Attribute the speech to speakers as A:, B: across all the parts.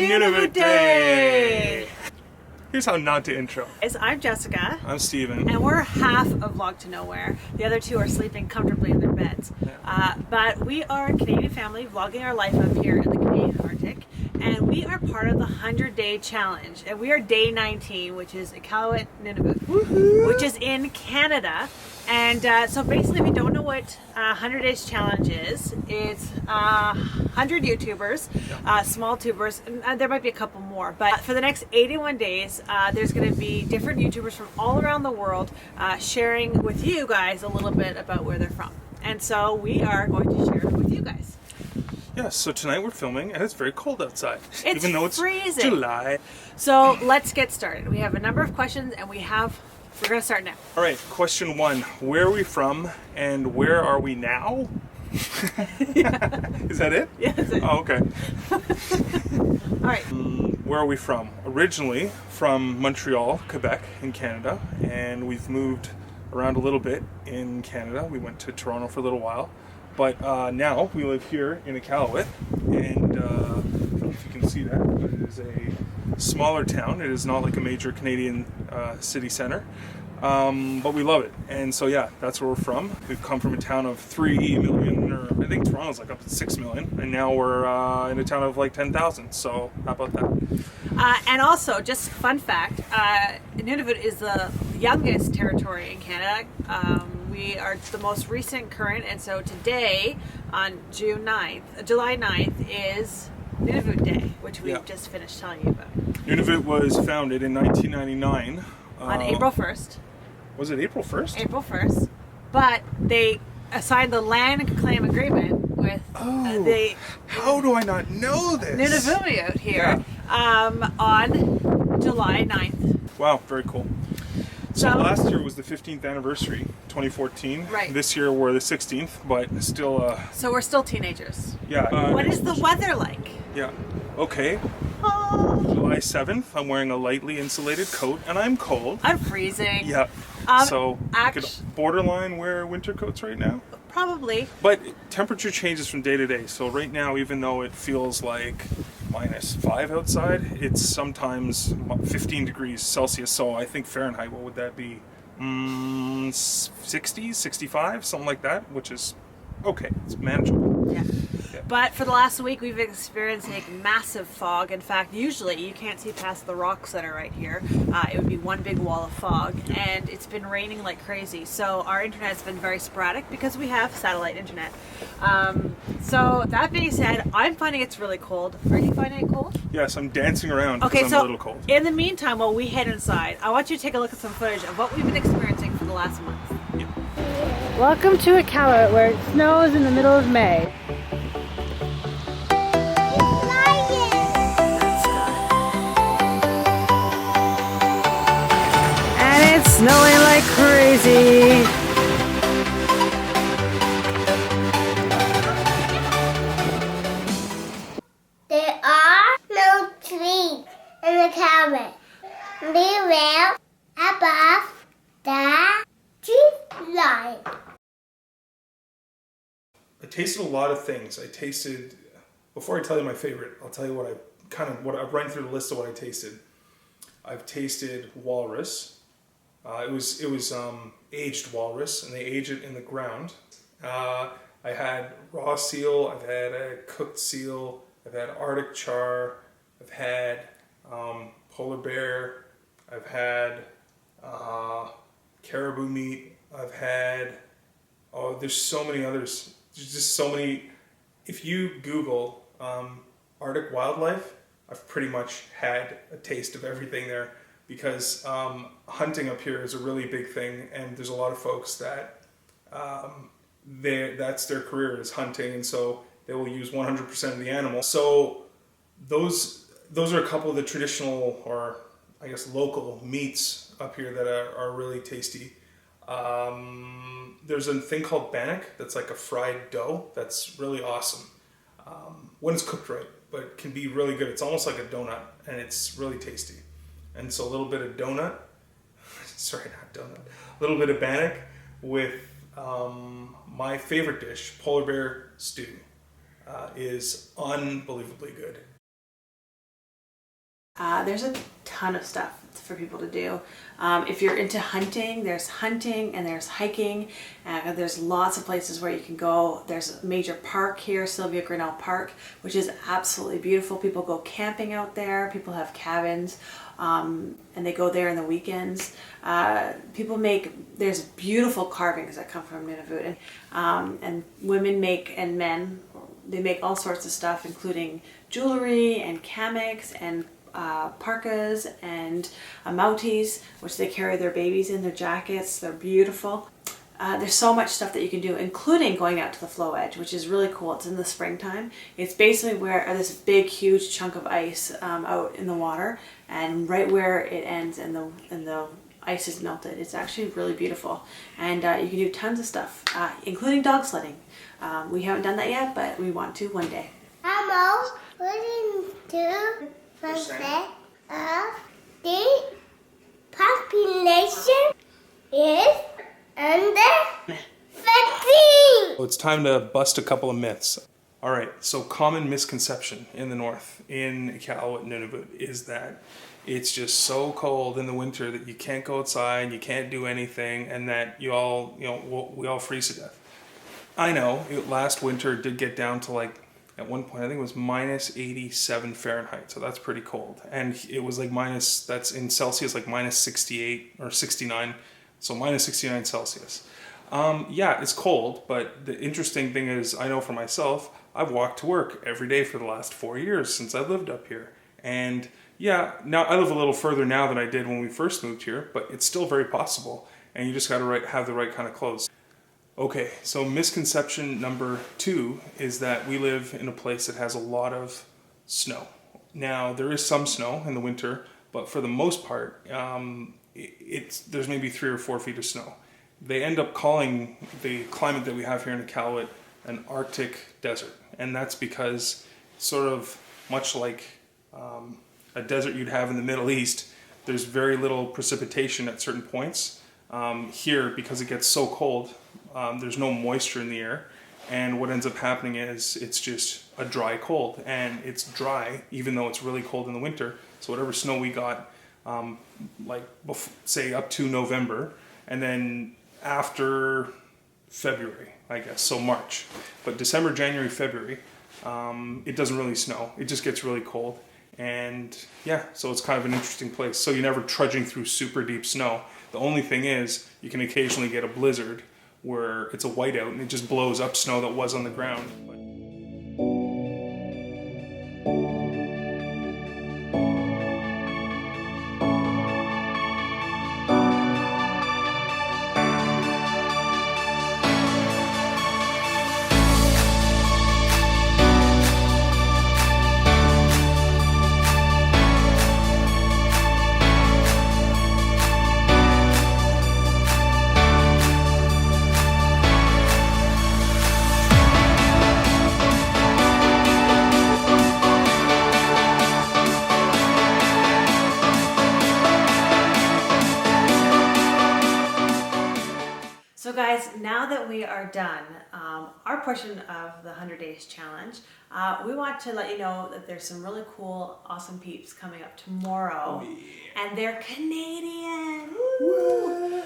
A: Nunavut Day! Here's how not to intro.
B: I'm Jessica.
A: I'm Steven.
B: And we're half of Vlog to Nowhere. The other two are sleeping comfortably in their beds.
A: Yeah.
B: But we are a Canadian family vlogging our life up here in the Canadian Arctic. And we are part of the 100-day challenge. And we are day 19, which is Iqaluit, Nunavut, which is in Canada. And so basically, if you don't know what 100 Days Challenge is, it's 100 YouTubers, small tubers, and there might be a couple more. But for the next 81 days, there's going to be different YouTubers from all around the world sharing with you guys a little bit about where they're from. And so we are going to share it with you guys.
A: Yeah, so tonight we're filming, and it's very cold outside.
B: It's
A: even though it's
B: freezing.
A: July.
B: So let's get started. We have a number of questions, and we're going to start now.
A: All right, question one. Where are we from, and where are we now? Is that it?
B: Yeah, that's it.
A: Oh, okay.
B: All right.
A: Where are we from? Originally from Montreal, Quebec, in Canada, and we've moved around a little bit in Canada. We went to Toronto for a little while, but now we live here in Iqaluit, and I don't know if you can see that, but it is a smaller town. It is not like a major Canadian city center, but we love it. And so yeah, that's where we're from. We've come from a town of 3 million, or I think Toronto's like up to 6 million, and now we're in a town of like 10,000. So how about that?
B: And also, just fun fact, Nunavut is the youngest territory in Canada. We are the most recent current, and so today, on July 9th, is Nunavut Day, which we've just finished telling you about.
A: Nunavut was founded in 1999.
B: On April 1st.
A: Was it April 1st?
B: April 1st. But they signed the land claim agreement with
A: how do I not know this?
B: Nunavut here on July 9th.
A: Wow, very cool. So
B: So-
A: last year was the 15th anniversary, 2014.
B: Right.
A: This year we're the 16th, but still,
B: So we're still teenagers.
A: yeah.
B: What is the weather like?
A: Yeah. Okay.
B: Oh,
A: July 7th, I'm wearing a lightly insulated coat, and I'm cold.
B: I'm freezing.
A: Yeah. So you
B: act-
A: could borderline wear winter coats right now.
B: Probably.
A: But temperature changes from day to day. So right now, even though it feels like -5 outside, it's sometimes 15 degrees Celsius. So I think Fahrenheit, what would that be? 60, 65, something like that, which is okay. It's manageable.
B: Yeah. But for the last week, we've experienced a massive fog. In fact, usually you can't see past the rocks that are right here. It would be one big wall of fog, and it's been raining like crazy. So our internet's been very sporadic because we have satellite internet. So that being said, I'm finding it's really cold. Are you finding it cold?
A: Yes, I'm dancing around because
B: Okay,
A: I'm
B: so
A: a little cold.
B: in the meantime, while we head inside, I want you to take a look at some footage of what we've been experiencing for the last month.
A: Yeah.
B: Welcome to Iqaluit, where it snows in the middle of May. And it's snowing like crazy.
C: There are no trees in the cabin. We live above the tree line.
A: I tasted a lot of things. Before I tell you my favorite, I'll tell you what I've run through the list of what I tasted. I've tasted walrus. It was aged walrus, and they age it in the ground. I had raw seal. I've had a cooked seal. I've had Arctic char. I've had polar bear. I've had caribou meat. I've had there's so many others. There's just so many. If you Google Arctic wildlife, I've pretty much had a taste of everything there, because hunting up here is a really big thing, and there's a lot of folks that that's their career, is hunting, and so they will use 100% of the animal. So those are a couple of the traditional, or I guess local, meats up here that are really tasty. There's a thing called bannock that's like a fried dough that's really awesome when it's cooked right, but can be really good. It's almost like a donut, and it's really tasty. And so a little bit of donut, sorry, not donut, a little bit of bannock with my favorite dish, polar bear stew, is unbelievably good.
B: There's a ton of stuff for people to do. If you're into hunting, there's hunting and there's hiking. There's lots of places where you can go. There's a major park here, Sylvia Grinnell Park, which is absolutely beautiful. People go camping out there. People have cabins, and they go there on the weekends. There's beautiful carvings that come from Nunavut, and women make, and men, they make all sorts of stuff, including jewelry and hammocks and parkas and mouties, which they carry their babies in, their jackets. They're beautiful. There's so much stuff that you can do, including going out to the flow edge, which is really cool. It's in the springtime. It's basically where this big, huge chunk of ice out in the water, and right where it ends and the ice is melted. It's actually really beautiful, and you can do tons of stuff, including dog sledding. We haven't done that yet, but we want to one day.
C: Hello, what is 2% of the population is under 15?
A: So it's time to bust a couple of myths. All right, so common misconception in the north, in Iqaluit, Nunavut, is that it's just so cold in the winter that you can't go outside, you can't do anything, and that we all freeze to death. I know, last winter did get down to like, at one point, I think it was minus 87 Fahrenheit, so that's pretty cold. And it was like that's in Celsius, like minus 68 or 69, so minus 69 Celsius. Yeah, it's cold, but the interesting thing is, I know for myself, I've walked to work every day for the last 4 years since I lived up here. And yeah, now I live a little further now than I did when we first moved here, but it's still very possible. And you just gotta have the right kind of clothes. Okay, so misconception number 2 is that we live in a place that has a lot of snow. Now, there is some snow in the winter, but for the most part, there's maybe 3 or 4 feet of snow. They end up calling the climate that we have here in Iqaluit an Arctic desert, and that's because, sort of much like a desert you'd have in the Middle East, there's very little precipitation at certain points. Here, because it gets so cold, there's no moisture in the air, and what ends up happening is it's just a dry cold, and it's dry even though it's really cold in the winter. So whatever snow we got, say up to November, and then after February, I guess, so March. But December, January, February, it doesn't really snow. It just gets really cold, and yeah, so it's kind of an interesting place. So you're never trudging through super deep snow. The only thing is, you can occasionally get a blizzard where it's a whiteout and it just blows up snow that was on the ground.
B: So guys, now that we are done our portion of the 100 Days Challenge, we want to let you know that there's some really cool, awesome peeps coming up tomorrow. Oh, yeah. And they're Canadian. Woo!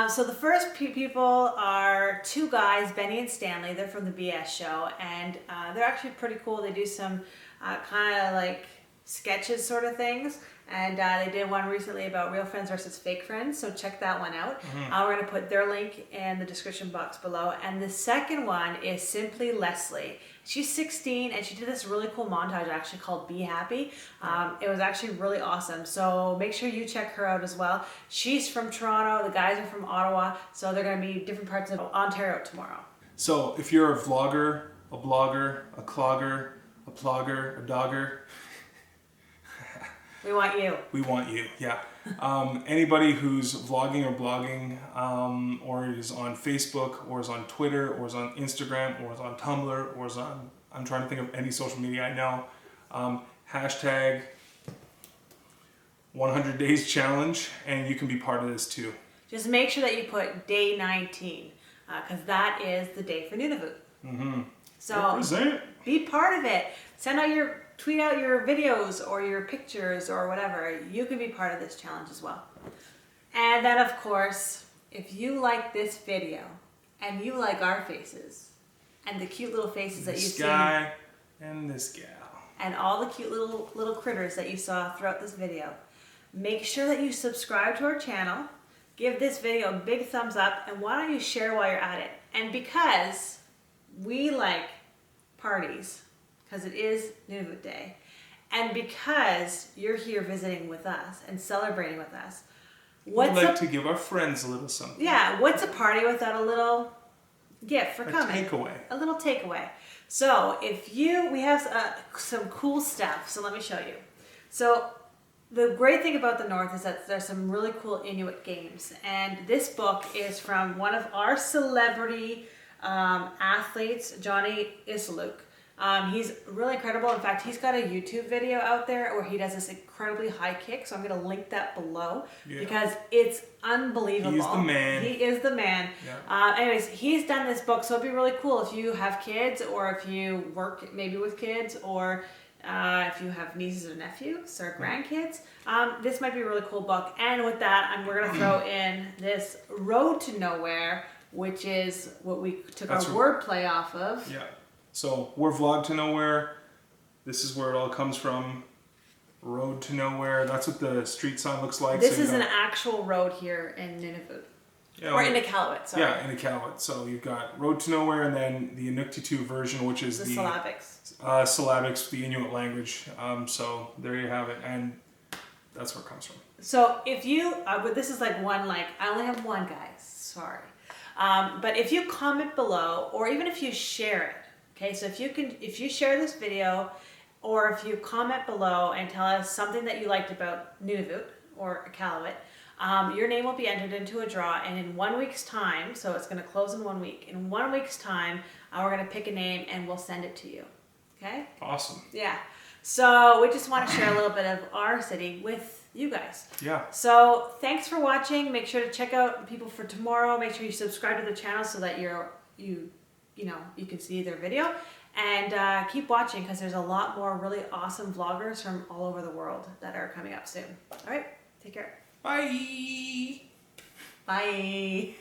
B: So the first people are 2 guys, Benny and Stanley. They're from the BS show, and they're actually pretty cool. They do some kind of like sketches sort of things. And they did one recently about real friends versus fake friends, so check that one out. We're going to put their link in the description box below. And the second one is simply Lesliee. She's 16, and she did this really cool montage actually called Be Happy. It was actually really awesome, so make sure you check her out as well. She's from Toronto, the guys are from Ottawa, so they're going to be different parts of Ontario tomorrow.
A: So if you're a vlogger, a blogger, a clogger, a plogger, a dogger,
B: we want you.
A: We want you, yeah. Anybody who's vlogging or blogging, or is on Facebook, or is on Twitter, or is on Instagram, or is on Tumblr, or is on, I'm trying to think of any social media I know, hashtag 100 Days Challenge, and you can be part of this too.
B: Just make sure that you put day 19, because that is the day for Nunavut.
A: Mm-hmm.
B: So be part of it. Send out your tweet out your videos or your pictures or whatever. You can be part of this challenge as well. And then of course, if you like this video and you like our faces and the cute little faces that you see,
A: this guy and this gal,
B: and all the cute little critters that you saw throughout this video, make sure that you subscribe to our channel, give this video a big thumbs up, and why don't you share while you're at it? And because we like parties, because it is Nunavut Day, and because you're here visiting with us and celebrating with us,
A: we'd like to give our friends a little something.
B: Yeah, what's a party without a little gift for coming?
A: Takeaway.
B: A little takeaway. So we have some cool stuff. So let me show you. So the great thing about the North is that there's some really cool Inuit games. And this book is from one of our celebrity athletes, Johnny Iqaluit. He's really incredible. In fact, he's got a YouTube video out there where he does this incredibly high kick. So I'm going to link that below because it's unbelievable.
A: He's the man.
B: He is the man. Yeah. Anyways, he's done this book. So it'd be really cool if you have kids or if you work maybe with kids or if you have nieces or nephews or grandkids. This might be a really cool book. And with that, we're going to throw in this Road to Nowhere, which is what we took our wordplay off of.
A: Yeah. So we're VLOGtoNOWHERE. This is where it all comes from. Road to Nowhere. That's what the street sign looks like.
B: This is an actual road here in Nunavut.
A: Yeah,
B: or in Iqaluit, sorry.
A: Yeah, in Iqaluit. So you've got Road to Nowhere and then the Inuktitut version, which is the
B: syllabics.
A: Syllabics, the Inuit language. So there you have it. And that's where it comes from.
B: So if you, this is like I only have one, guys. Sorry. But if you comment below or even if you share it, okay, so if you share this video or if you comment below and tell us something that you liked about Nunavut or Iqaluit, your name will be entered into a draw, and in 1 week's time, so it's going to close in 1 week. In 1 week's time, we're going to pick a name and we'll send it to you. Okay?
A: Awesome.
B: Yeah. So we just want to share a little bit of our city with you guys.
A: Yeah.
B: So thanks for watching. Make sure to check out People for Tomorrow. Make sure you subscribe to the channel so that you can see their video, and keep watching because there's a lot more really awesome vloggers from all over the world that are coming up soon. All right, take care.
A: Bye.
B: Bye.